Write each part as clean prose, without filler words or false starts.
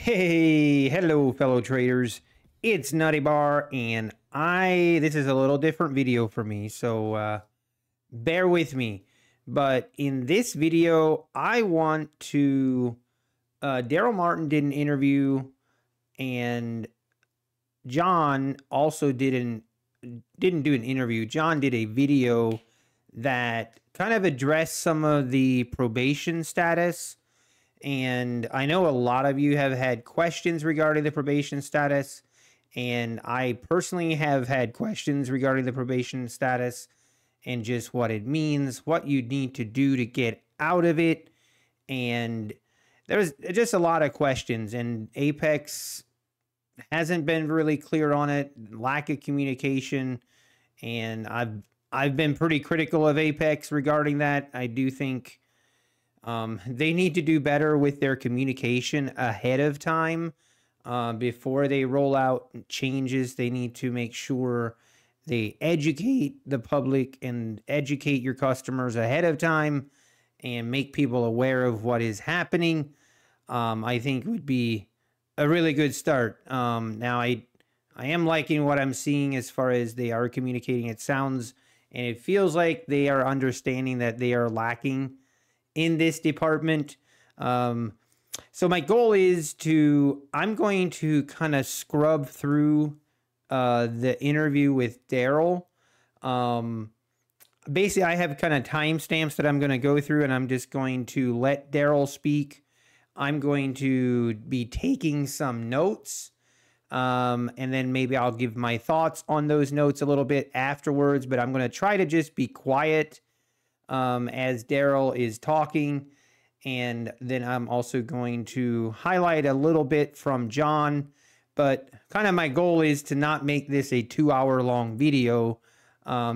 Hey, hello, fellow traders. It's Nutty Bar, and this is a little different video for me, so bear with me. But in this video, I want to. Darrell Martin did an interview, and John also didn't do an interview. John did a video that kind of addressed some of the probation status. And I know a lot of you have had questions regarding the probation status, and I personally have had questions regarding the probation status and just what it means, what you need to do to get out of it. And there's just a lot of questions, and Apex hasn't been really clear on it, lack of communication, and I've been pretty critical of Apex regarding that. I do think they need to do better with their communication ahead of time. Before they roll out changes, they need to make sure they educate the public and educate your customers ahead of time and make people aware of what is happening. I think would be a really good start. Now, I am liking what I'm seeing as far as they are communicating. It sounds and it feels like they are understanding that they are lacking in this department. So my goal is I'm going to kind of scrub through the interview with Darrell. Basically, I have kind of timestamps that I'm going to go through, and I'm just going to let Darrell speak. I'm going to be taking some notes, and then maybe I'll give my thoughts on those notes a little bit afterwards, but I'm going to try to just be quiet as Darrell is talking. And then I'm also going to highlight a little bit from John, but kind of my goal is to not make this a 2-hour long video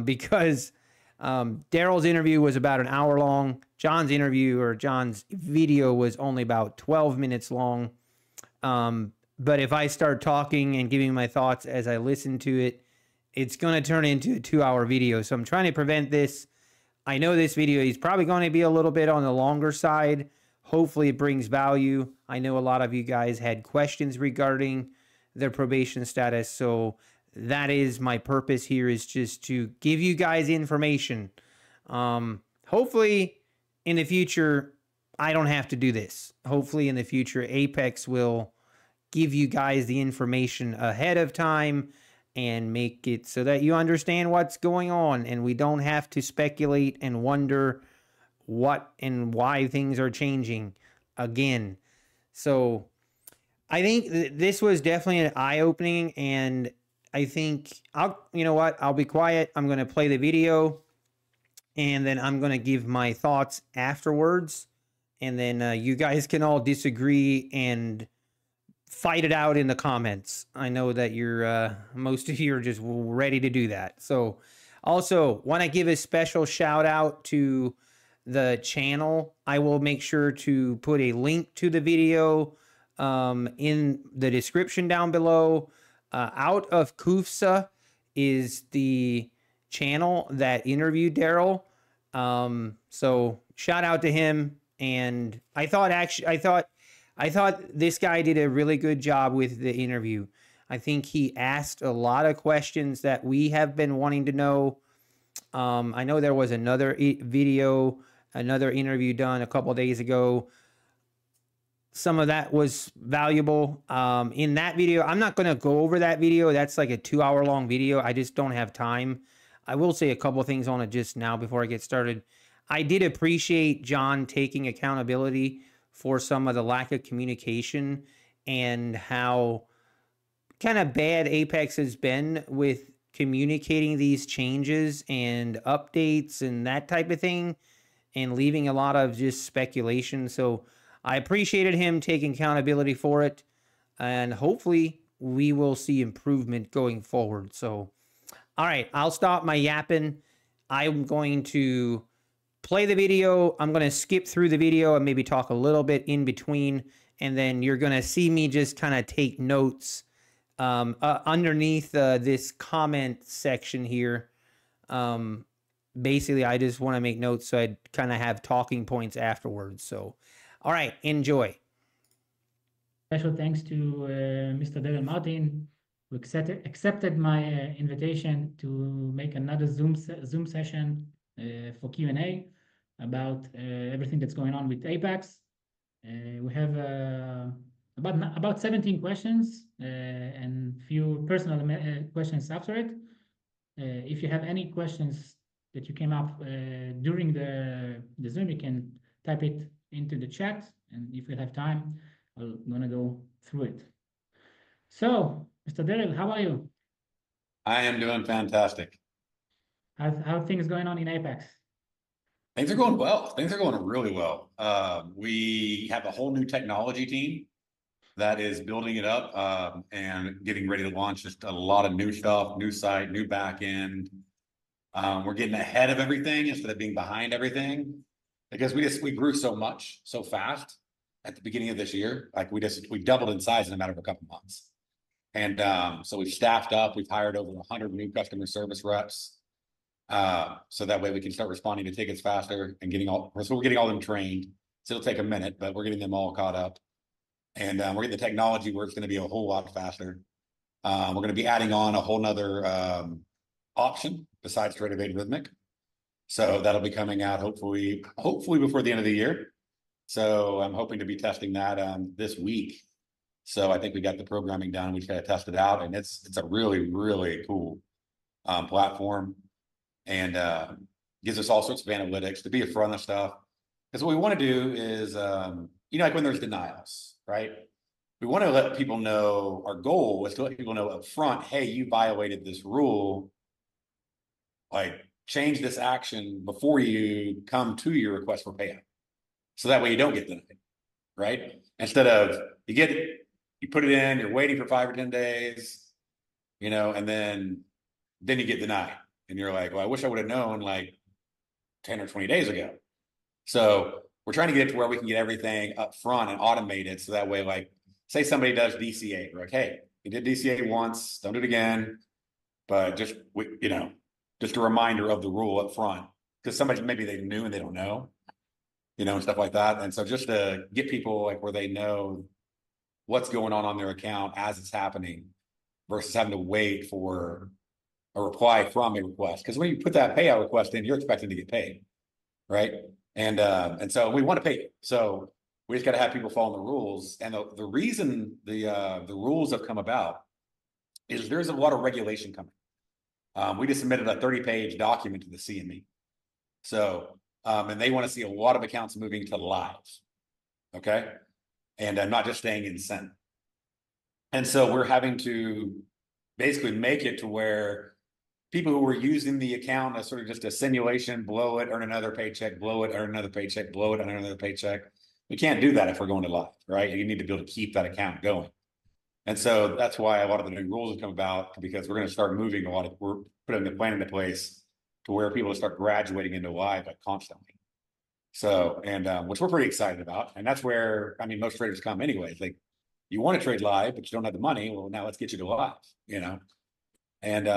because Darrell's interview was about an hour long. John's video was only about 12 minutes long. But if I start talking and giving my thoughts as I listen to it, it's going to turn into a 2-hour video. So I'm trying to prevent this. I know this video is probably going to be a little bit on the longer side. Hopefully it brings value. I know a lot of you guys had questions regarding their probation status. So that is my purpose here, is just to give you guys information. Hopefully in the future, I don't have to do this. Hopefully in the future, Apex will give you guys the information ahead of time and make it so that you understand what's going on and we don't have to speculate and wonder what and why things are changing again. So I think this was definitely an eye-opening, and I think you know what? I'll be quiet. I'm going to play the video, and then I'm going to give my thoughts afterwards, and then you guys can all disagree and fight it out in the comments. I know that most of you are just ready to do that. So also want to give a special shout out to the channel. I will make sure to put a link to the video in the description down below. Out of Kufsa is the channel that interviewed Darrell. So shout out to him. And I thought this guy did a really good job with the interview. I think he asked a lot of questions that we have been wanting to know. I know there was another another interview done a couple days ago. Some of that was valuable. In that video, I'm not going to go over that video. That's like a 2-hour long video. I just don't have time. I will say a couple things on it just now before I get started. I did appreciate John taking accountability for some of the lack of communication and how kind of bad Apex has been with communicating these changes and updates and that type of thing, and leaving a lot of just speculation. So I appreciated him taking accountability for it, and hopefully we will see improvement going forward. So, all right, I'll stop my yapping. I'm going to play the video. I'm going to skip through the video and maybe talk a little bit in between, and then you're going to see me just kind of take notes underneath this comment section here. Basically, I just want to make notes so I kind of have talking points afterwards. So, all right, enjoy. Special thanks to Mr. Darrell Martin, who accepted my invitation to make another Zoom session for Q&A about everything that's going on with Apex. We have about 17 questions and few personal questions after it. If you have any questions that you came up during the Zoom, you can type it into the chat, and if we have time, I'm gonna go through it. So, Mr. Darrell, how are you? I am doing fantastic. How things going on in Apex? Things are going well. Things are going really well. We have a whole new technology team that is building it up and getting ready to launch just a lot of new stuff, new site, new back end. We're getting ahead of everything instead of being behind everything because we grew so much so fast at the beginning of this year. Like we doubled in size in a matter of a couple months. And so we've staffed up. We've hired over 100 new customer service reps. So that way we can start responding to tickets faster and we're getting all them trained. So it'll take a minute, but we're getting them all caught up. And we're getting the technology where it's going to be a whole lot faster. We're going to be adding on a whole nother option besides straight evade rhythmic. So that'll be coming out hopefully before the end of the year. So I'm hoping to be testing that this week. So I think we got the programming done. We just got to test it out, and it's a really, really cool platform, and gives us all sorts of analytics to be in front of stuff. Because what we want to do is, like when there's denials, right? We want to let people know, our goal is to let people know up front, hey, you violated this rule. Like, change this action before you come to your request for payout. So that way you don't get denied, right? Instead of you put it in, you're waiting for 5 or 10 days, and then you get denied. And you're like, well, I wish I would have known like 10 or 20 days ago. So we're trying to get it to where we can get everything up front and automate it. So that way, like, say somebody does DCA, we're like, hey, you did DCA once, don't do it again. But just a reminder of the rule up front. Because somebody, maybe they knew and they don't know, and stuff like that. And so just to get people like where they know what's going on their account as it's happening versus having to wait for a reply from a request. Because when you put that payout request in, you're expecting to get paid, right? And so we want to pay you. So we just got to have people follow the rules. And the reason the rules have come about is there's a lot of regulation coming. We just submitted a 30-page document to the CME. So, and they want to see a lot of accounts moving to live, okay? And not just staying in send. And so we're having to basically make it to where people who were using the account as sort of just a simulation, blow it, earn another paycheck, blow it, earn another paycheck, blow it, earn another paycheck. We can't do that if we're going to live, right? You need to be able to keep that account going. And so that's why a lot of the new rules have come about, because we're going to start moving we're putting the plan into place to where people will start graduating into live like constantly. So, and which we're pretty excited about. And that's where, most traders come anyways. Like, you want to trade live, but you don't have the money. Well, now let's get you to live, And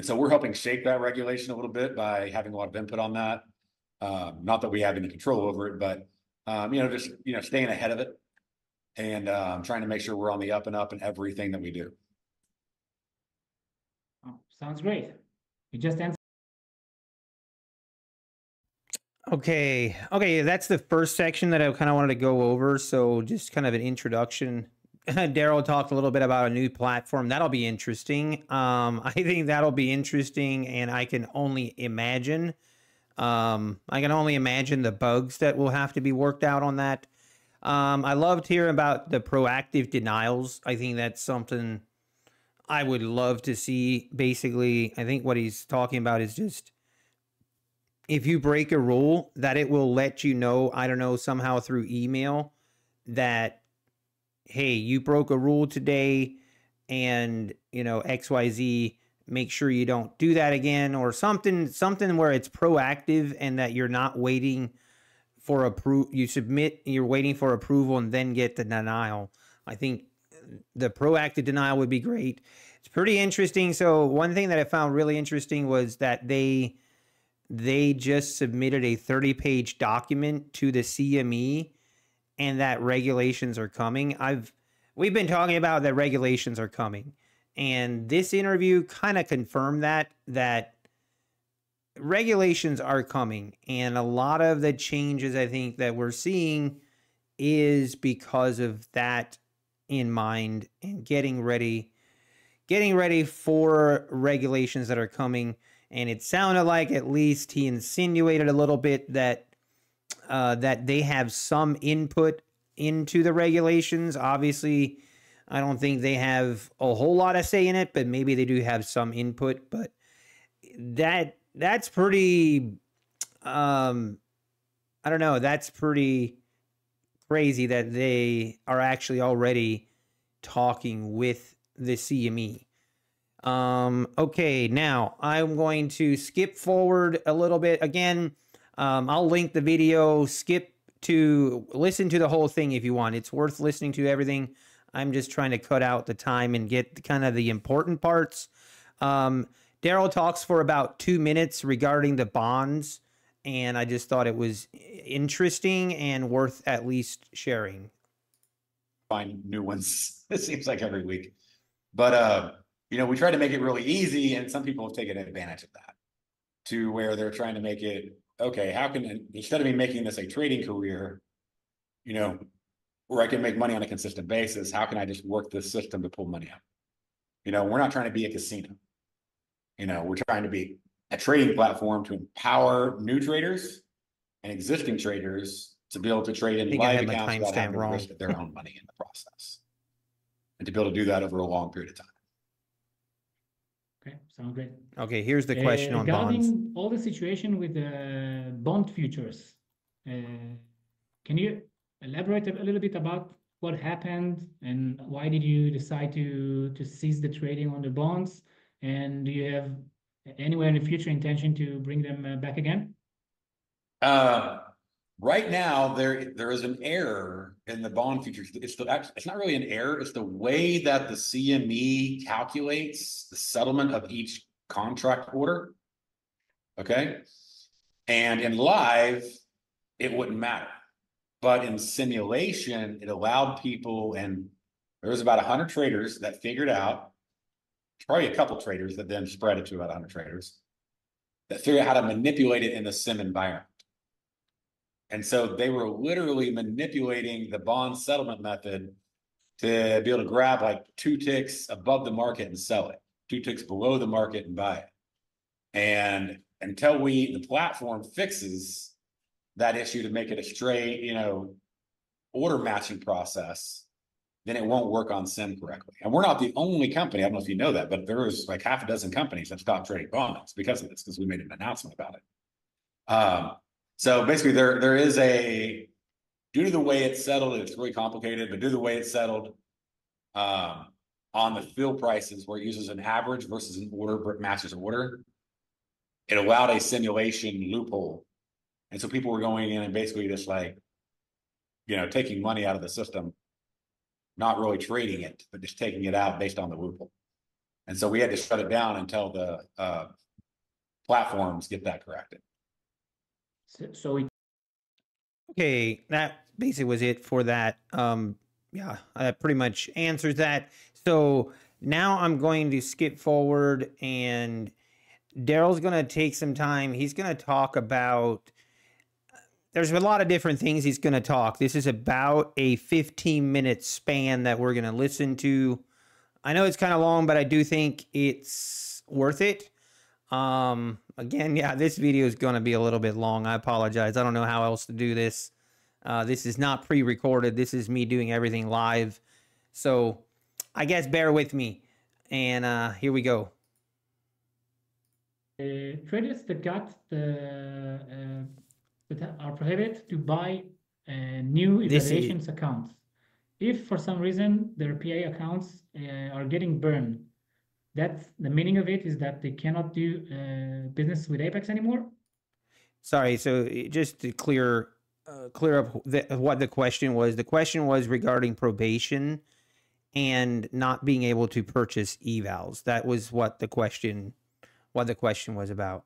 so we're helping shape that regulation a little bit by having a lot of input on that. Not that we have any control over it, but, just, staying ahead of it and trying to make sure we're on the up and up in everything that we do. Oh, sounds great. You just answered. Okay, that's the first section that I kind of wanted to go over. So just kind of an introduction. Darrell talked a little bit about a new platform. That'll be interesting. I think that'll be interesting, and I can only imagine. The bugs that will have to be worked out on that. I loved hearing about the proactive denials. I think that's something I would love to see. Basically, I think what he's talking about is just, if you break a rule, that it will let you know, I don't know, somehow through email that, hey, you broke a rule today and, XYZ, make sure you don't do that again, or something where it's proactive and that you're not waiting for you're waiting for approval and then get the denial. I think the proactive denial would be great. It's pretty interesting. So one thing that I found really interesting was that they just submitted a 30-page document to the CME, and that regulations are coming. we've been talking about that regulations are coming, and this interview kind of confirmed that regulations are coming, and a lot of the changes I think that we're seeing is because of that in mind and getting ready for regulations that are coming. And it sounded like, at least he insinuated a little bit, that that they have some input into the regulations. Obviously, I don't think they have a whole lot of say in it, but maybe they do have some input. But that's pretty I don't know, that's pretty crazy that they are actually already talking with the CME. Okay, now I'm going to skip forward a little bit. Again, I'll link the video. Skip to listen to the whole thing if you want. It's worth listening to everything. I'm just trying to cut out the time and get kind of the important parts. Darrell talks for about 2 minutes regarding the bonds, and I just thought it was interesting and worth at least sharing. Find new ones. It seems like every week. But you know, we try to make it really easy, and some people have taken advantage of that to where they're trying to make it, okay, how can, instead of me making this a trading career, you know, where I can make money on a consistent basis, how can I just work this system to pull money out? You know, we're not trying to be a casino. You know, we're trying to be a trading platform to empower new traders and existing traders to be able to trade in live accounts without having to risk their own money in the process, and to be able to do that over a long period of time. Okay, sounds great. Okay, here's the question on bonds. Regarding all the situation with the bond futures, can you elaborate a little bit about what happened and why did you decide to cease the trading on the bonds? And do you have anywhere in the future intention to bring them back again? Right now, there is an error in the bond futures. It's not really an error. It's the way that the CME calculates the settlement of each contract order. Okay, and in live, it wouldn't matter, but in simulation, it allowed people, and there was about 100 traders that figured out. Probably a couple traders that then spread it to about 100 traders that figured out how to manipulate it in the sim environment. And so they were literally manipulating the bond settlement method to be able to grab like 2 ticks above the market and sell it, 2 ticks below the market and buy it. And until the platform fixes that issue to make it a straight, you know, order matching process, then it won't work on sim correctly. And we're not the only company, I don't know if you know that, but there was like half a dozen companies that stopped trading bonds because of this, because we made an announcement about it. So basically there is due to the way it's settled, it's really complicated, but due to the way it's settled on the fill prices where it uses an average versus an order matches order, it allowed a simulation loophole. And so people were going in and basically just like, you know, taking money out of the system, not really trading it, but just taking it out based on the loophole. And so we had to shut it down until the platforms get that corrected. Okay, that basically was it for that. Yeah, that pretty much answers that. So now I'm going to skip forward, and Darrell's going to take some time. He's going to talk about, there's a lot of different things he's going to talk. This is about a 15-minute span that we're going to listen to. I know it's kind of long, but I do think it's worth it. Again, yeah, this video is going to be a little bit long. I apologize. I don't know how else to do this. This is not pre-recorded. This is me doing everything live. So I guess bear with me. And here we go. Traders that are prohibited to buy new evaluations accounts. If for some reason their PA accounts are getting burned, that's the meaning of it, is that they cannot do business with Apex anymore? Sorry, so just to clear up what the question was. The question was regarding probation and not being able to purchase evals. That was what the question was about.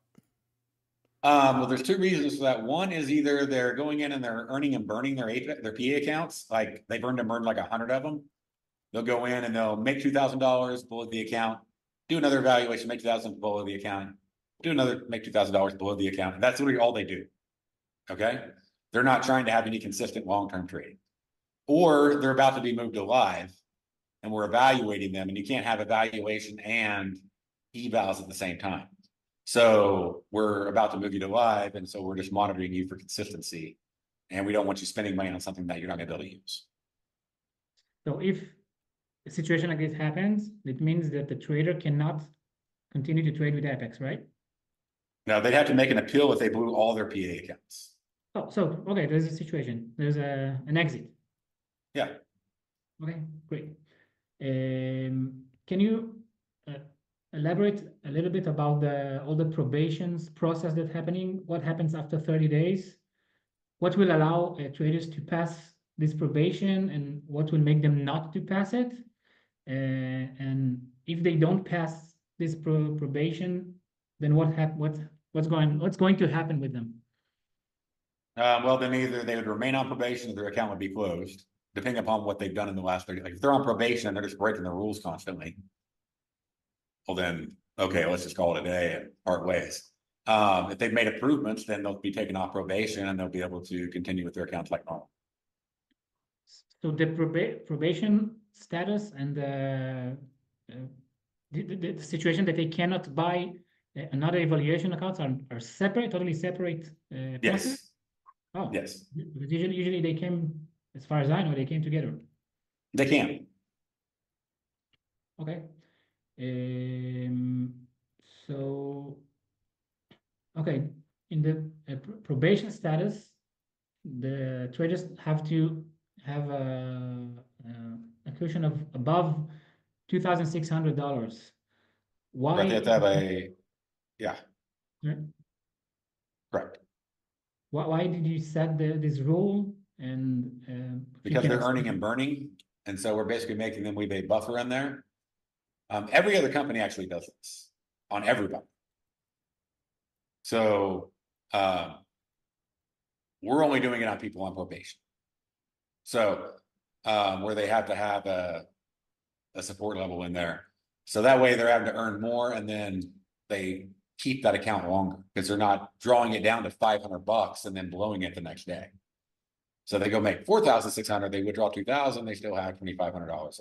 Well, there's 2 reasons for that. One is either they're going in and they're earning and burning their PA accounts, like they've earned and burned like 100 of them, They'll go in and they'll make $2,000 below the account, do another evaluation, make $2,000 below the account, do another, make $2,000 below the account. And that's literally all they do. Okay. They're not trying to have any consistent long-term trading, or they're about to be moved to live and we're evaluating them, and you can't have evaluation and evals at the same time. So we're about to move you to live. And so we're just monitoring you for consistency. And we don't want you spending money on something that you're not going to be able to use. So if a situation like this happens, it means that the trader cannot continue to trade with Apex, right? Now they'd have to make an appeal if they blew all their PA accounts. Oh, so okay, there's a situation. There's an exit. Yeah. Okay, great. Can you elaborate a little bit about all the probations process that's happening? What happens after 30 days? What will allow traders to pass this probation, and what will make them not to pass it? And if they don't pass this probation, then what's going to happen with them? Well, then either they would remain on probation or their account would be closed, depending upon what they've done in the last 30. Like if they're on probation and they're just breaking the rules constantly, well then, okay, let's just call it a day and part ways. If they've made improvements, then they'll be taken off probation and they'll be able to continue with their accounts like normal. So the probation status and the situation that they cannot buy another evaluation accounts are separate, totally separate process? Yes. Oh, Yes. Because usually they came, as far as I know, they came together. They can. Okay. So, okay, in the probation status, the traders have to have a cushion of above $2,600. Why? Right, they have to have a, yeah, Yeah. correct. Why did you set this rule? And Because they're earning and burning. And so we're basically making them leave a buffer in there. Every other company actually does this on everybody. So we're only doing it on people on probation. So where they have to have a support level in there. So that way they're having to earn more, and then they keep that account longer because they're not drawing it down to $500 and then blowing it the next day. So they go make 4,600, they withdraw 2,000, they still have $2,500.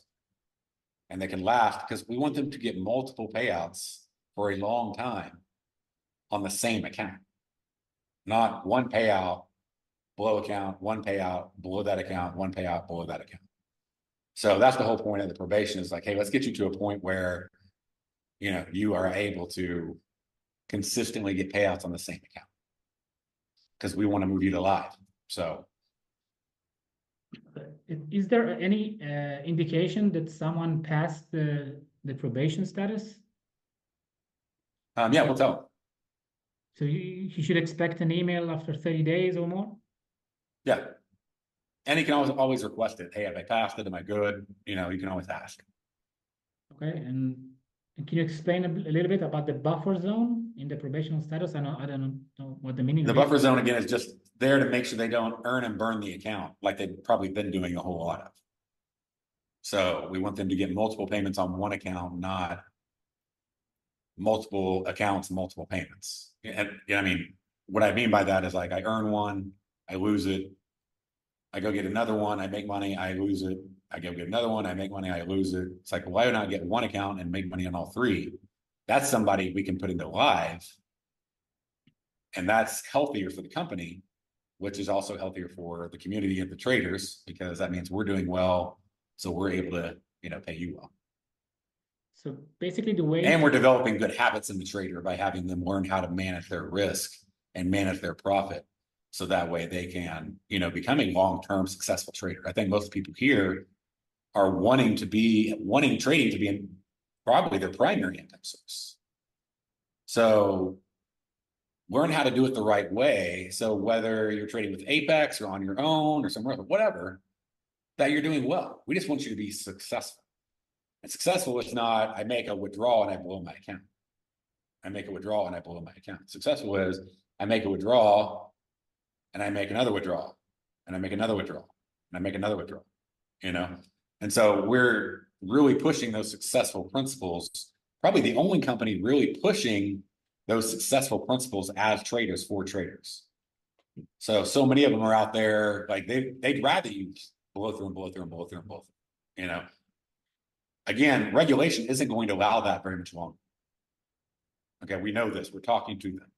And they can last, because we want them to get multiple payouts for a long time on the same account. Not one payout, below account, one payout, below that account, one payout, below that account. So that's the whole point of the probation, is like, hey, let's get you to a point where, you know, you are able to consistently get payouts on the same account, because we want to move you to live. So is there any indication that someone passed the probation status? yeah, we'll tell them. So you should expect an email after 30 days or more? Yeah. And you can always request it. Hey, have I passed it? Am I good? You know, you can always ask. Okay, and can you explain a little bit about the buffer zone in the probational status? I don't know what the meaning The of it is. buffer zone, again, is just there to make sure they don't earn and burn the account like they've probably been doing a whole lot of. So we want them to get multiple payments on one account, not multiple accounts, multiple payments. And I mean, what I mean by that is like, I earn one, I lose it. I go get another one, I make money, I lose it. I go get another one, I make money, I lose it. It's like, why not get one account and make money on all three? That's somebody we can put into live. And that's healthier for the company, which is also healthier for the community of the traders, because that means we're doing well. So we're able to, you know, pay you well. So basically the way. And we're developing good habits in the trader by having them learn how to manage their risk and manage their profit. So that way they can, you know, become a long-term successful trader. I think most people here are wanting trading to be probably their primary income source. So learn how to do it the right way. So whether you're trading with Apex or on your own or somewhere, whatever, that you're doing well. We just want you to be successful. And successful is not, I make a withdrawal and I blow my account. I make a withdrawal and I blow my account. Successful is, I make a withdrawal and I make another withdrawal and I make another withdrawal and I make another withdrawal, you know? And so we're really pushing those successful principles, probably the only company really pushing those successful principles as traders for traders. So many of them are out there, like they'd rather you blow through and blow through and blow through and blow through, you know. Again, regulation isn't going to allow that very much longer. Okay, we know this. We're talking to them.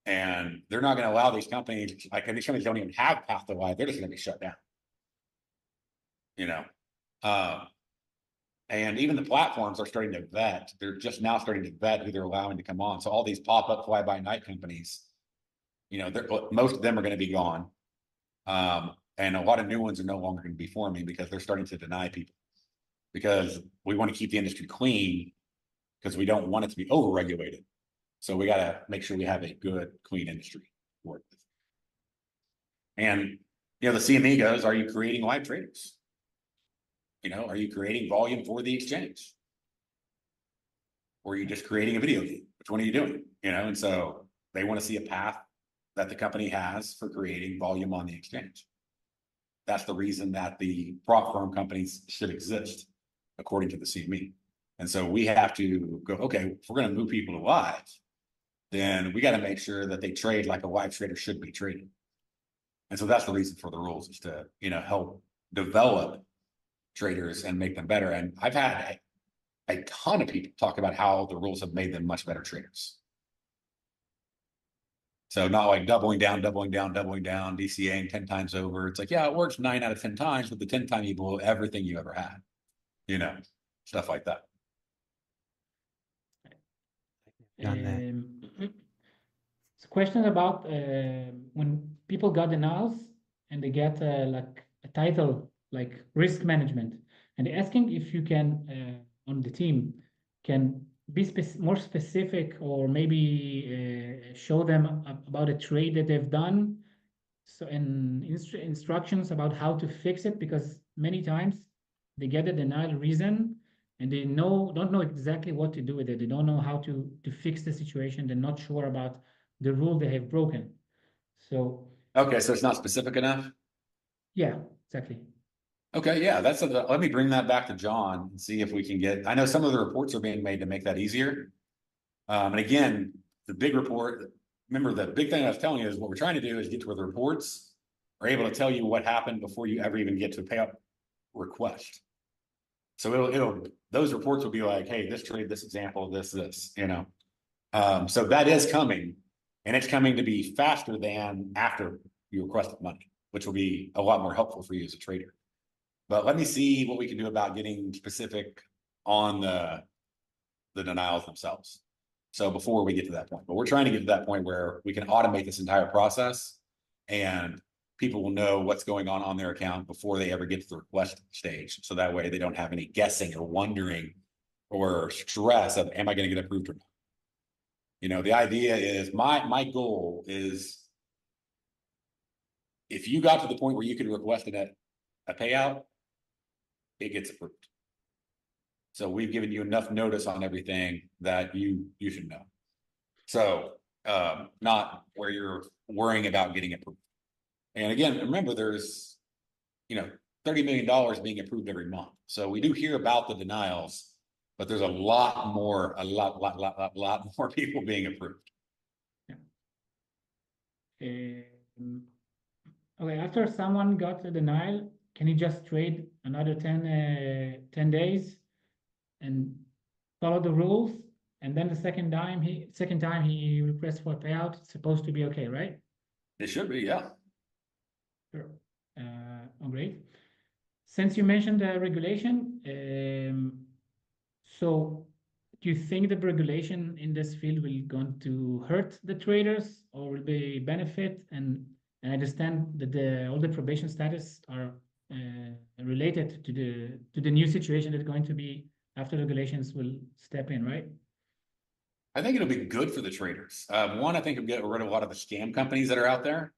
And they're not going to allow these companies, like these companies don't even have path to life. They're just going to be shut down. You know, and even the platforms are starting to vet. They're just now starting to vet who they're allowing to come on. So all these pop-up fly-by-night companies, you know, most of them are going to be gone. And a lot of new ones are no longer going to be forming because they're starting to deny people. Because we want to keep the industry clean because we don't want it to be over-regulated. So we got to make sure we have a good, clean industry to work with. And, you know, the CME goes, are you creating live traders? You know, are you creating volume for the exchange? Or are you just creating a video game? Which one are you doing? You know, and so they want to see a path that the company has for creating volume on the exchange. That's the reason that the prop firm companies should exist, according to the CME. And so we have to go, okay, if we're going to move people to live, then we got to make sure that they trade like a live trader should be trading. And so that's the reason for the rules, is to, you know, help develop traders and make them better. And I've had a ton of people talk about how the rules have made them much better traders. So not like doubling down, DCAing 10 times over. It's like, yeah, it works 9 out of 10 times, but the 10th time you blow everything you ever had, you know, stuff like that. It's a question about when people got denials and they get like a title like risk management, and they're asking if you can on the team can be more specific, or maybe show them about a trade that they've done, so and instructions about how to fix it, because many times they get a denial reason and they don't know exactly what to do with it. They don't know how to fix the situation. They're not sure about the rule they have broken. So okay, so it's not specific enough. Yeah, exactly. Okay, yeah, let me bring that back to John and see if we can get. I know some of the reports are being made to make that easier. And again, the big report. Remember, the big thing I was telling you is what we're trying to do is get to where the reports are able to tell you what happened before you ever even get to a payout request. So those reports will be like, hey, this trade, this example, this, you know. So that is coming, and it's coming to be faster than after you requested money, which will be a lot more helpful for you as a trader. But let me see what we can do about getting specific on the denials themselves. So before we get to that point, but we're trying to get to that point where we can automate this entire process and people will know what's going on their account before they ever get to the request stage. So that way they don't have any guessing or wondering or stress of, am I going to get approved or not? You know, the idea is my goal is if you got to the point where you could request a payout, it gets approved. So we've given you enough notice on everything that you should know. So not where you're worrying about getting approved. And again, remember, there's, you know, $30 million being approved every month. So we do hear about the denials, but there's a lot more people being approved. Okay, after someone got a denial, can he just trade another 10 days and follow the rules? And then the second time he requests for a payout, it's supposed to be okay, right? It should be, yeah. Sure. Great. Since you mentioned the regulation, so do you think the regulation in this field will going to hurt the traders or will be benefit? And I understand that all the probation status are related to the new situation that's going to be after regulations will step in, right? I think it'll be good for the traders. One, I think it'll get rid of a lot of the scam companies that are out there.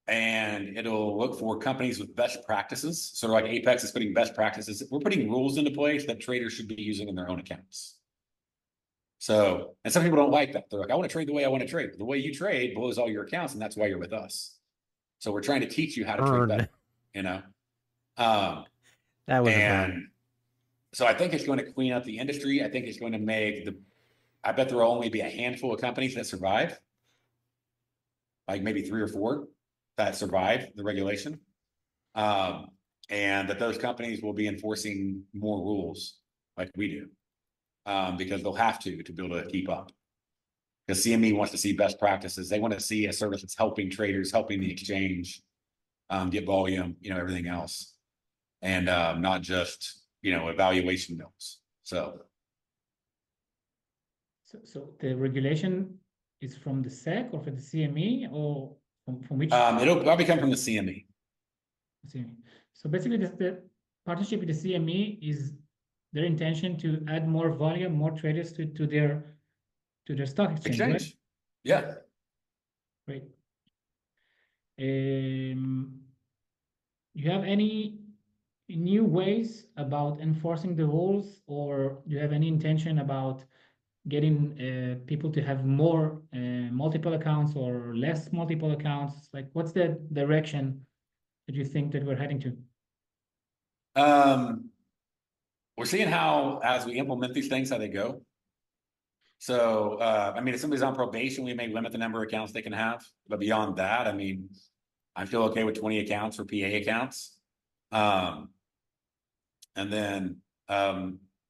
And it'll look for companies with best practices. So like Apex is putting best practices. We're putting rules into place that traders should be using in their own accounts. So, and some people don't like that. They're like, I want to trade the way I want to trade. The way you trade blows all your accounts, and that's why you're with us. So we're trying to teach you how to trade better, you know? Um, That was a burn. and so I think it's going to clean up the industry. I think it's going to make I bet there will only be a handful of companies that survive, like maybe 3 or 4 that survive the regulation. And that those companies will be enforcing more rules like we do, because they'll have to be able to keep up. Because CME wants to see best practices. They want to see a service that's helping traders, helping the exchange, get volume, everything else, and not just evaluation mills. So the regulation is from the SEC or from the CME or from which? It'll probably come from the CME. CME. So basically, the partnership with the CME is their intention to add more volume, more traders to their stock exchange, right? Yeah. Great. You have any new ways about enforcing the rules, or do you have any intention about getting people to have more multiple accounts or less multiple accounts? Like, what's the direction that you think that we're heading to? We're seeing how, as we implement these things, how they go. So, I mean, if somebody's on probation, we may limit the number of accounts they can have. But beyond that, I mean, I'm still okay with 20 accounts for PA accounts. And then,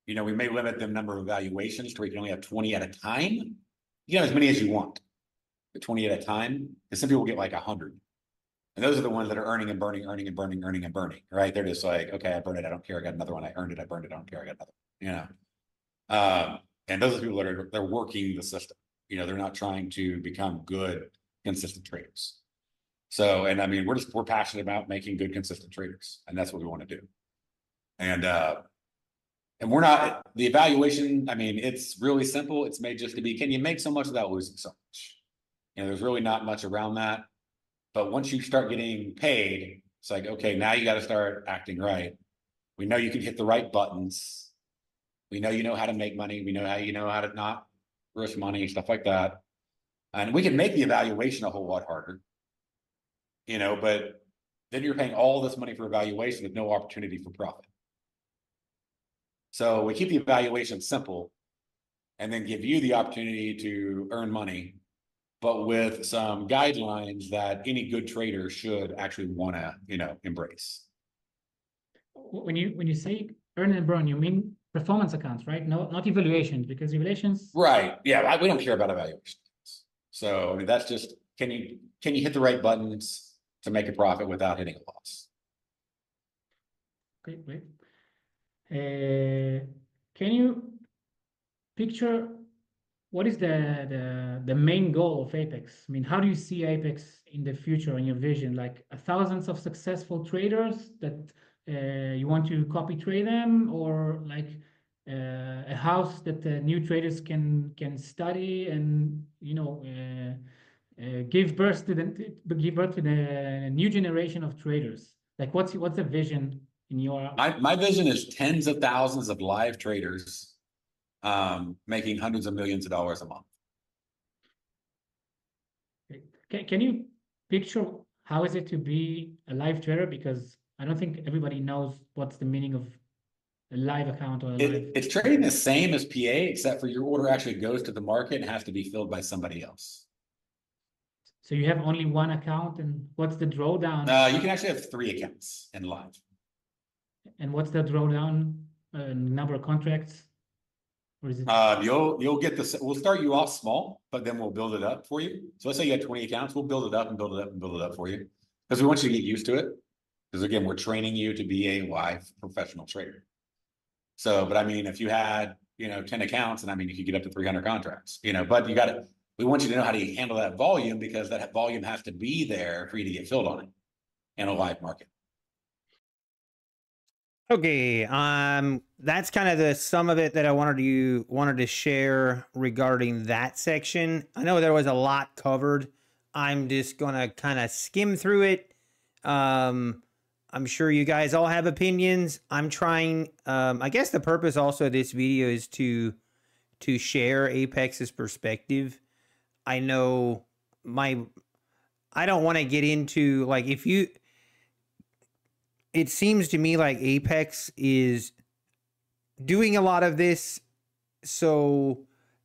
we may limit the number of evaluations to where you can only have 20 at a time. You have as many as you want, but 20 at a time. Because some people get like 100. And those are the ones that are earning and burning, right? They're just like, okay, I burned it, I don't care, I got another one. I earned it, I burned it, I don't care, I got another. And those are the people they're working the system. They're not trying to become good, consistent traders. So, and I mean, we're passionate about making good, consistent traders, and that's what we want to do. And we're not, the evaluation, I mean, it's really simple. It's made just to be, can you make so much without losing so much? There's really not much around that. But once you start getting paid, it's like, okay, now you got to start acting right. We know you can hit the right buttons. We know you know how to make money. We know how to not risk money, stuff like that. And we can make the evaluation a whole lot harder, but then you're paying all this money for evaluation with no opportunity for profit. So we keep the evaluation simple and then give you the opportunity to earn money, but with some guidelines that any good trader should actually want to, embrace. When you say earn and burn, you mean performance accounts, right? No, not evaluations, because evaluations. Right. Yeah. We don't care about evaluations. So, I mean, that's just, can you hit the right buttons to make a profit without hitting a loss? Okay, great. Can you picture what is the main goal of Apex? I mean, how do you see Apex in the future in your vision? Like thousands of successful traders that you want to copy trade them, or like a house that new traders can study and give birth to the new generation of traders? Like, what's the vision in your? My vision is tens of thousands of live traders making hundreds of millions of dollars a month. Can you picture how is it to be a live trader? Because I don't think everybody knows what's the meaning of a live account or a live. It's trading the same as PA, except for your order actually goes to the market and has to be filled by somebody else. So you have only one account, and what's the drawdown? You can actually have 3 accounts in live. And what's the drawdown number of contracts? Or is it? You'll get this. We'll start you off small, but then we'll build it up for you. So let's say you had 20 accounts. We'll build it up and build it up and build it up for you, because we want you to get used to it. Because again, we're training you to be a live professional trader. So, but I mean, if you had 10 accounts, and I mean, you could get up to 300 contracts. But we want you to know how to handle that volume, because that volume has to be there for you to get filled on it in a live market. Okay, that's kind of the sum of it that I wanted to share regarding that section. I know there was a lot covered. I'm just gonna kind of skim through it. I'm sure you guys all have opinions. I'm trying. I guess the purpose also of this video is to share Apex's perspective. I know I don't want to get into, like, if you. it seems to me like Apex is doing a lot of this so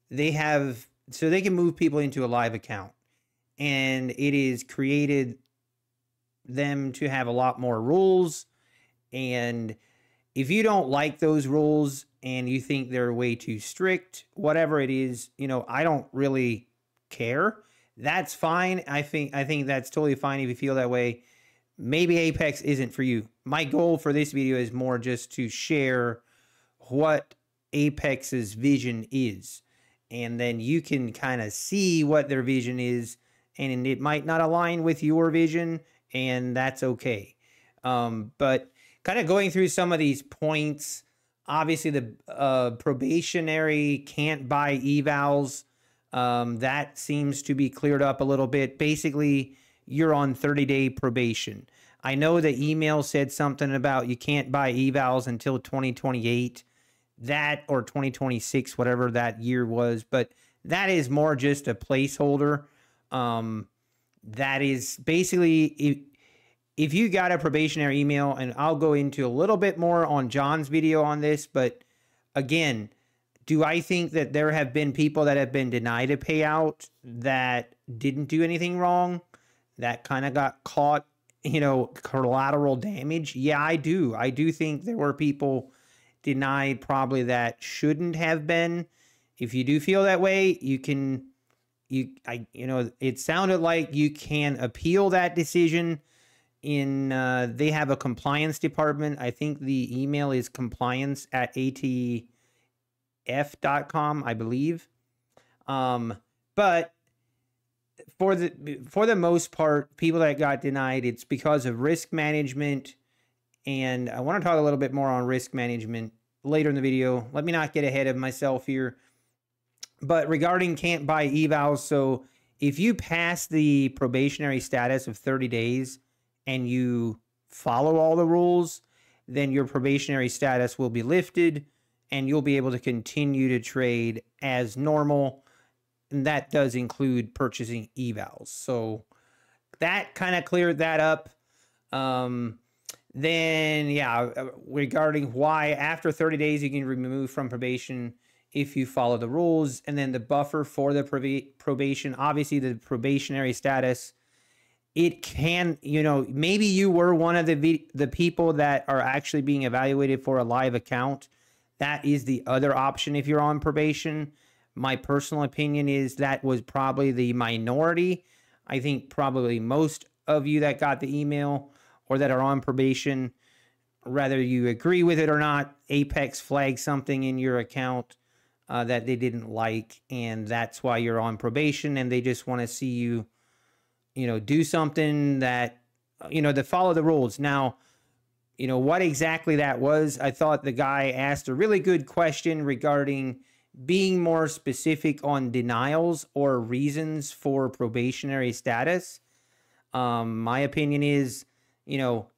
they can move people into a live account, and it is created them to have a lot more rules. And if you don't like those rules and you think they're way too strict, whatever it is, I don't really care. That's fine. I think that's totally fine if you feel that way. Maybe Apex isn't for you. My goal for this video is more just to share what Apex's vision is. And then you can kind of see what their vision is, and it might not align with your vision, and that's okay. But kind of going through some of these points, obviously the probationary can't buy evals. That seems to be cleared up a little bit. Basically, you're on 30-day probation. I know the email said something about you can't buy evals until 2028, that or 2026, whatever that year was, but that is more just a placeholder. That is basically if you got a probationary email, and I'll go into a little bit more on John's video on this, but again, do I think that there have been people that have been denied a payout that didn't do anything wrong, that kind of got caught, collateral damage? Yeah, I do. I do think there were people denied probably that shouldn't have been. If you do feel that way, it sounded like you can appeal that decision they have a compliance department. I think the email is compliance@atf.com, I believe. But for the most part, people that got denied, it's because of risk management. And I want to talk a little bit more on risk management later in the video. Let me not get ahead of myself here. But regarding can't buy evals, so if you pass the probationary status of 30 days and you follow all the rules, then your probationary status will be lifted and you'll be able to continue to trade as normal. And that does include purchasing evals. So that kind of cleared that up. Then, yeah, regarding why after 30 days you can remove from probation if you follow the rules. And then the buffer for the probation, obviously the probationary status, it can, maybe you were one of the people that are actually being evaluated for a live account. That is the other option if you're on probation. My personal opinion is that was probably the minority. I think probably most of you that got the email or that are on probation, whether you agree with it or not, Apex flagged something in your account that they didn't like, and that's why you're on probation, and they just want to see you, do something that, to follow the rules. Now, what exactly that was, I thought the guy asked a really good question regarding being more specific on denials or reasons for probationary status. My opinion is,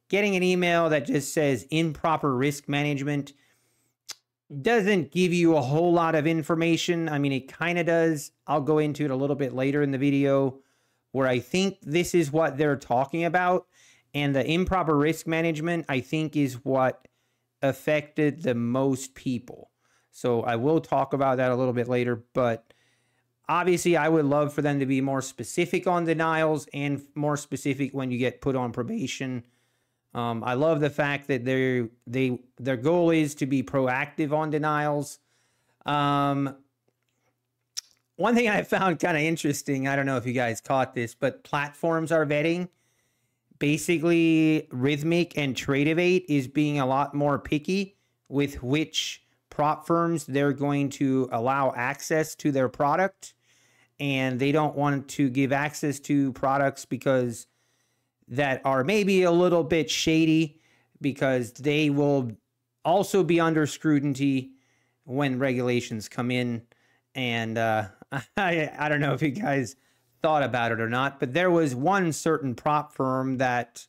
getting an email that just says improper risk management doesn't give you a whole lot of information. I mean, it kind of does. I'll go into it a little bit later in the video where I think this is what they're talking about. And the improper risk management, I think, is what affected the most people. So I will talk about that a little bit later, but obviously I would love for them to be more specific on denials and more specific when you get put on probation. I love the fact that their goal is to be proactive on denials. One thing I found kind of interesting, I don't know if you guys caught this, but platforms are vetting. Basically, Rhythmic and Tradeovate is being a lot more picky with which prop firms they're going to allow access to their product. And they don't want to give access to products because that are maybe a little bit shady, because they will also be under scrutiny when regulations come in. And I don't know if you guys thought about it or not, but there was one certain prop firm that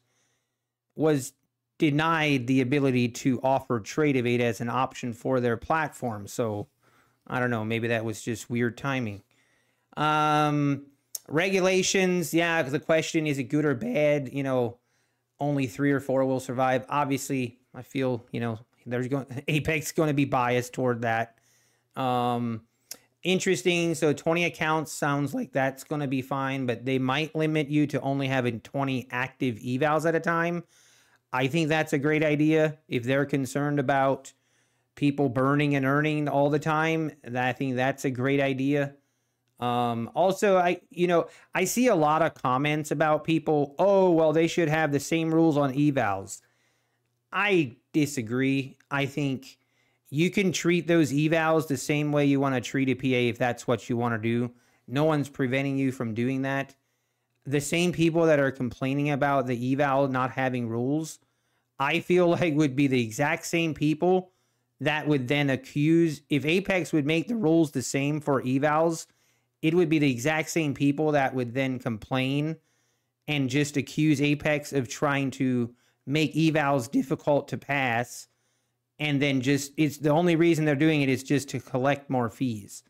was denied the ability to offer Tradeovate as an option for their platform. So I don't know, maybe that was just weird timing. Regulations, yeah, the question, is it good or bad? only 3 or 4 will survive. Obviously, I feel, Apex going to be biased toward that. Interesting. So 20 accounts sounds like that's going to be fine, but they might limit you to only having 20 active evals at a time. I think that's a great idea. If they're concerned about people burning and earning all the time, I think that's a great idea. Also, I see a lot of comments about people, oh, well, they should have the same rules on evals. I disagree. I think you can treat those evals the same way you want to treat a PA if that's what you want to do. No one's preventing you from doing that. The same people that are complaining about the eval not having rules, I feel like would be the exact same people that would then accuse, if Apex would make the rules the same for evals, it would be the exact same people that would then complain and just accuse Apex of trying to make evals difficult to pass. And then it's the only reason they're doing it is just to collect more fees.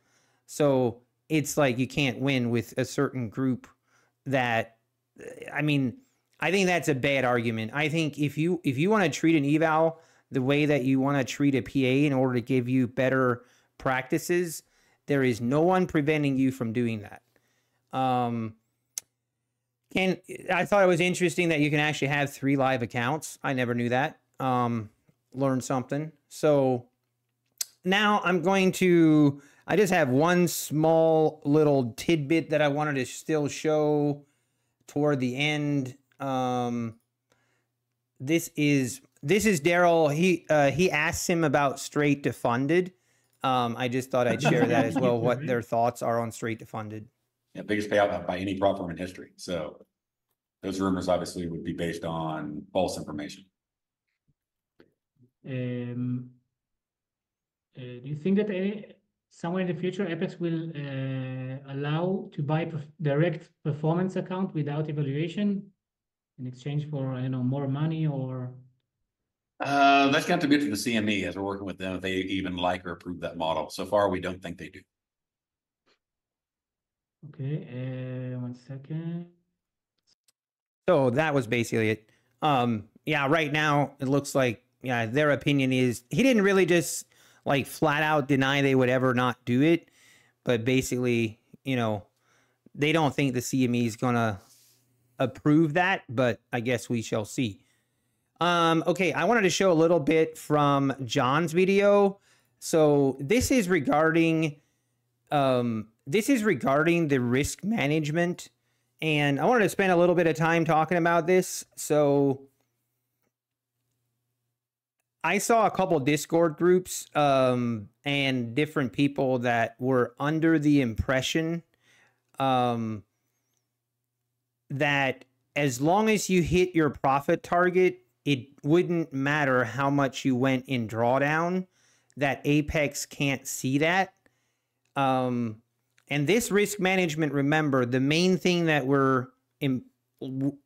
So it's like you can't win with a certain group that, I think that's a bad argument. I think if you want to treat an eval the way that you want to treat a PA in order to give you better practices, there is no one preventing you from doing that. I thought it was interesting that you can actually have 3 live accounts. I never knew that. Learned something. So now I just have one small little tidbit that I wanted to still show toward the end. This is Darrell. He asks him about straight to funded. I just thought I'd share that as well, what their thoughts are on straight to funded. Yeah, biggest payout by any prop firm in history. So those rumors obviously would be based on false information. Do you think that somewhere in the future Apex will allow to buy direct performance account without evaluation in exchange for more money, or? That's got to be up to the CME as we're working with them if they even like or approve that model. So far, we don't think they do. Okay, 1 second. So that was basically it. Yeah, right now it looks like, yeah, their opinion is he didn't really just like flat out deny they would ever not do it, but basically, they don't think the CME is gonna approve that, but I guess we shall see. Okay, I wanted to show a little bit from John's video. So this is regarding the risk management, and I wanted to spend a little bit of time talking about this. So I saw a couple Discord groups and different people that were under the impression that as long as you hit your profit target, it wouldn't matter how much you went in drawdown, that Apex can't see that. And this risk management, remember, the main thing that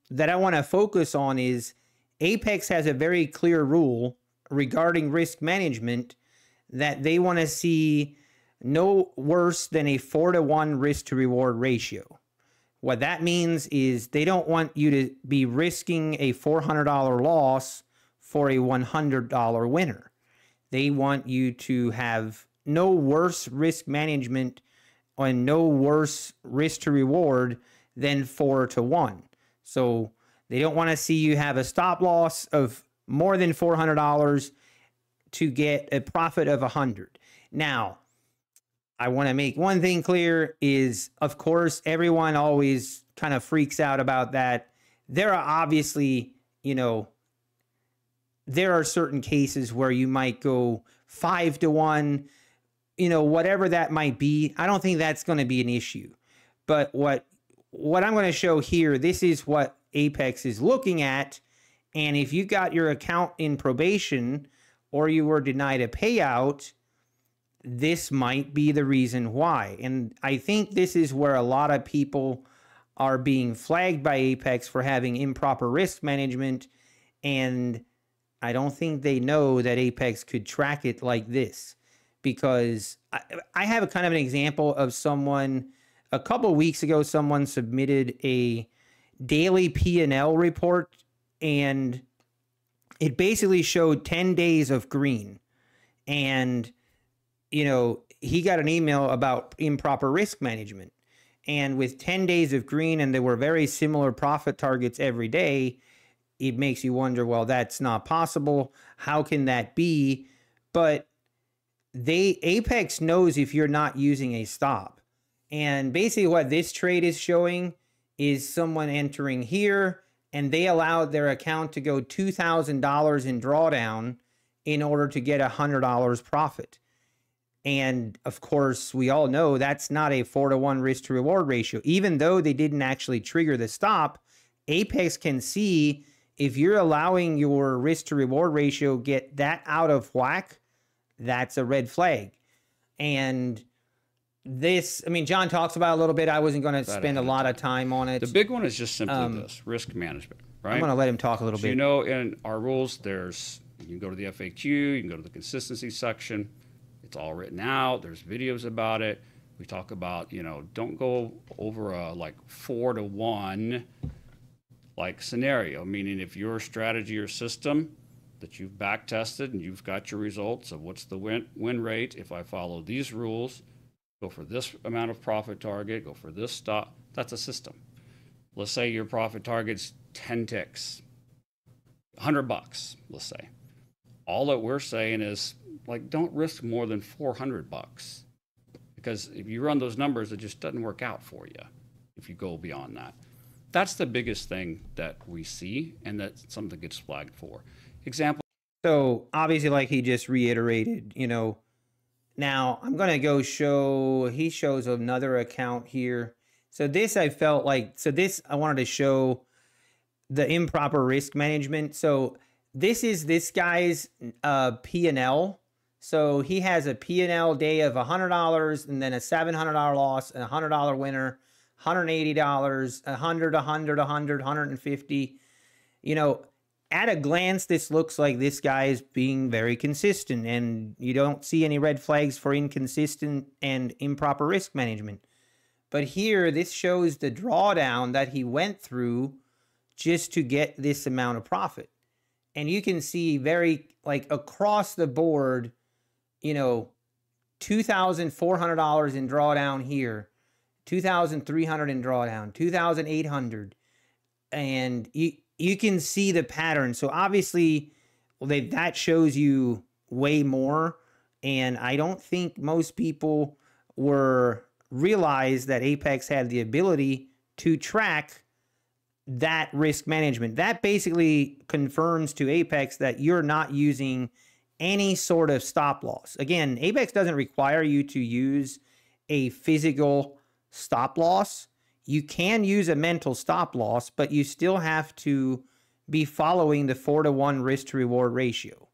that I want to focus on is Apex has a very clear rule regarding risk management that they want to see no worse than a 4-to-1 risk to reward ratio. What that means is they don't want you to be risking a $400 loss for a $100 winner. They want you to have no worse risk management and no worse risk to reward than 4-to-1. So they don't want to see you have a stop loss of more than $400 to get a profit of $100. Now, I want to make one thing clear is, of course, everyone always kind of freaks out about that. There are obviously, there are certain cases where you might go 5-to-1, whatever that might be. I don't think that's going to be an issue. But what I'm going to show here, this is what Apex is looking at. And if you got your account in probation or you were denied a payout, this might be the reason why. And I think this is where a lot of people are being flagged by Apex for having improper risk management. And I don't think they know that Apex could track it like this, because I have a kind of an example of someone a couple of weeks ago, someone submitted a daily P&L report and it basically showed 10 days of green. And, you know, he got an email about improper risk management. And with 10 days of green, and there were very similar profit targets every day, it makes you wonder, well, that's not possible. How can that be? But Apex knows if you're not using a stop. And basically what this trade is showing is someone entering here, and they allowed their account to go $2,000 in drawdown in order to get $100 profit. And of course, we all know that's not a 4-to-1 risk to reward ratio. Even though they didn't actually trigger the stop, Apex can see if you're allowing your risk to reward ratio get that out of whack, that's a red flag. And this, I mean, John talks about it a little bit. I wasn't going to spend a lot of time on it. The big one is just simply this, risk management, right? I'm going to let him talk a little bit. You know, in our rules, you can go to the FAQ, you can go to the consistency section. It's all written out. There's videos about it. We talk about, you know, don't go over a like 4-to-1 like scenario, meaning if your strategy or system that you've back tested and you've got your results of what's the win rate, if I follow these rules, go for this amount of profit target, go for this stop, that's a system. Let's say your profit target's 10 ticks, $100, let's say. All that we're saying is, like, don't risk more than $400, because if you run those numbers, it just doesn't work out for you if you go beyond that. That's the biggest thing that we see, and that's something that gets flagged for. Example. So obviously, like he just reiterated, you know, now I'm going to go he shows another account here. So this I felt like, I wanted to show the improper risk management. So this is this guy's P&L. So he has a P&L day of $100 and then a $700 loss, a $100 winner, $180, $100, $100, $100, $150. You know, at a glance, this looks like this guy is being very consistent, and you don't see any red flags for inconsistent and improper risk management. But here, this shows the drawdown that he went through just to get this amount of profit. And you can see very, like, across the board, you know, $2,400 in drawdown here, $2,300 in drawdown, $2,800. And you can see the pattern. So obviously, well, that shows you way more. And I don't think most people realized that Apex had the ability to track that risk management. That basically confirms to Apex that you're not using any sort of stop loss. Again, Apex doesn't require you to use a physical stop loss. You can use a mental stop loss, but you still have to be following the 4-to-1 risk to reward ratio.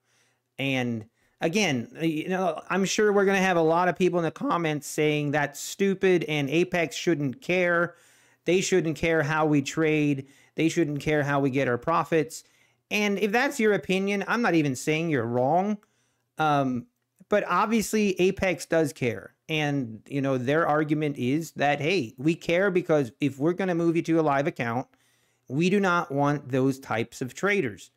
And again, you know, I'm sure we're going to have a lot of people in the comments saying that's stupid and Apex shouldn't care. They shouldn't care how we trade. They shouldn't care how we get our profits. And if that's your opinion, I'm not even saying you're wrong. But obviously Apex does care. And, you know, their argument is that, hey, we care because if we're going to move you to a live account, we do not want those types of traders.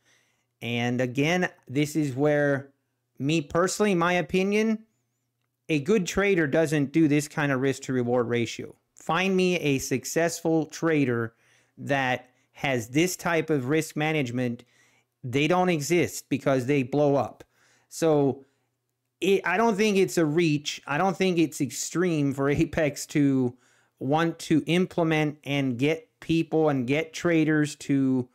And again, this is where me personally, my opinion, a good trader doesn't do this kind of risk to reward ratio. Find me a successful trader that has this type of risk management. They don't exist because they blow up. So I don't think it's a reach. I don't think it's extreme for Apex to want to implement and get people and get traders to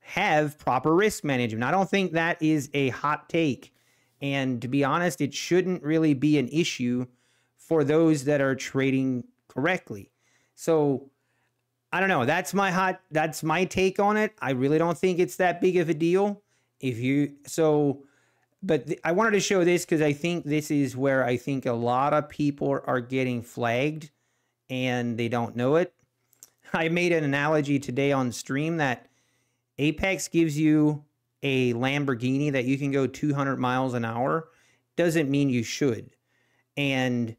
have proper risk management. I don't think that is a hot take. And to be honest, it shouldn't really be an issue for those that are trading correctly. So I don't know. That's my take on it. I really don't think it's that big of a deal. But I wanted to show this because I think this is where I think a lot of people are getting flagged and they don't know it. I made an analogy today on stream that Apex gives you a Lamborghini that you can go 200 miles an hour. Doesn't mean you should. And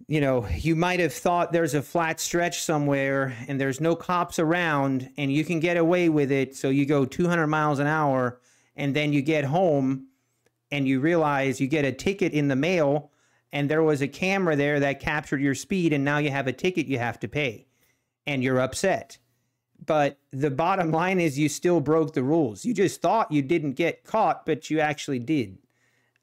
you know, you might have thought there's a flat stretch somewhere and there's no cops around and you can get away with it. So you go 200 miles an hour and then you get home and you realize you get a ticket in the mail and there was a camera there that captured your speed and now you have a ticket you have to pay and you're upset. But the bottom line is you still broke the rules. You just thought you didn't get caught, but you actually did.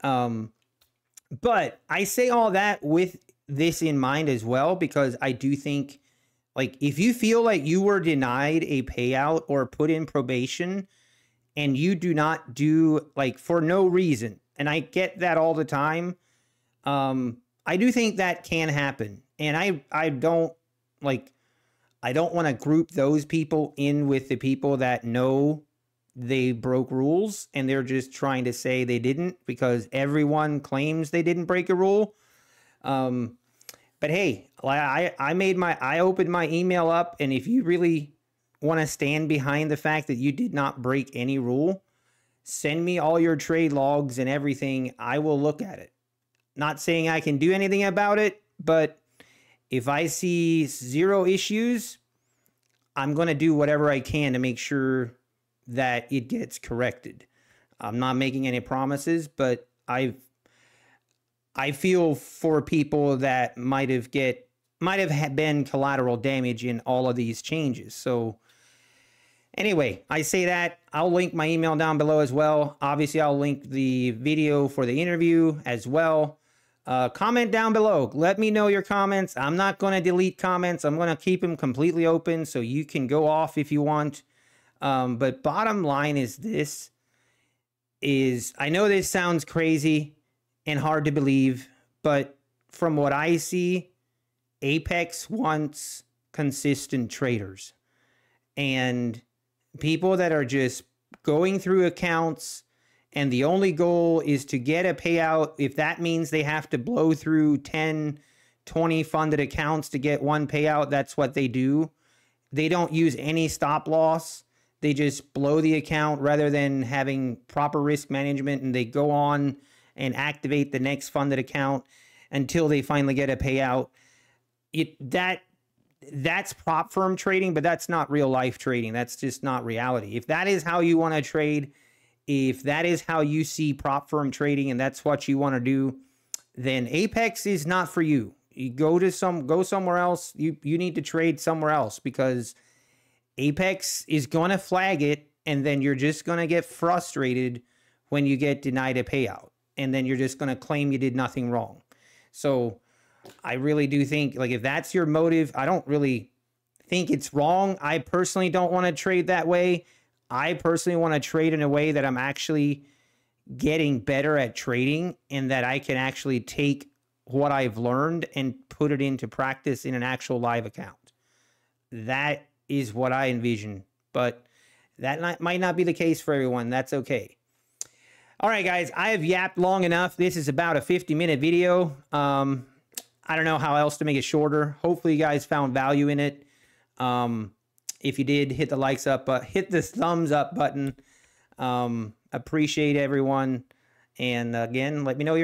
But I say all that with this in mind as well, because I do think, like, if you feel like you were denied a payout or put in probation and you do not do, like, for no reason, and I get that all the time, I do think that can happen. And I don't want to group those people in with the people that know they broke rules and they're just trying to say they didn't because everyone claims they didn't break a rule. But hey, I opened my email up, and if you really want to stand behind the fact that you did not break any rule, send me all your trade logs and everything. I will look at it. Not saying I can do anything about it, but if I see 0 issues, I'm going to do whatever I can to make sure that it gets corrected. I'm not making any promises, but I feel for people that might have been collateral damage in all of these changes. So anyway, I say that. I'll link my email down below as well. Obviously, I'll link the video for the interview as well. Comment down below. Let me know your comments. I'm not going to delete comments. I'm going to keep them completely open so you can go off if you want. But bottom line is this, I know this sounds crazy and hard to believe, but from what I see, Apex wants consistent traders and people that are just going through accounts and the only goal is to get a payout. If that means they have to blow through 10, 20 funded accounts to get one payout, that's what they do. They don't use any stop loss. They just blow the account rather than having proper risk management, and they go on and activate the next funded account until they finally get a payout. That's prop firm trading, but that's not real life trading. That's just not reality. If that is how you want to trade, if that is how you see prop firm trading and that's what you want to do, then Apex is not for you. You go somewhere else. You need to trade somewhere else, because Apex is going to flag it, and then you're just going to get frustrated when you get denied a payout, and then you're just going to claim you did nothing wrong. So I really do think, like, if that's your motive, I don't really think it's wrong. I personally don't want to trade that way. I personally want to trade in a way that I'm actually getting better at trading, and that I can actually take what I've learned and put it into practice in an actual live account. That is what I envision, but that might not be the case for everyone. That's okay. All right, guys, I have yapped long enough. This is about a 50-minute video. I don't know how else to make it shorter. Hopefully you guys found value in it. If you did, hit the thumbs up button. Appreciate everyone. And again, let me know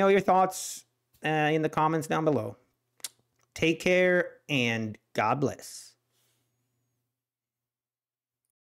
your thoughts in the comments down below. Take care and God bless.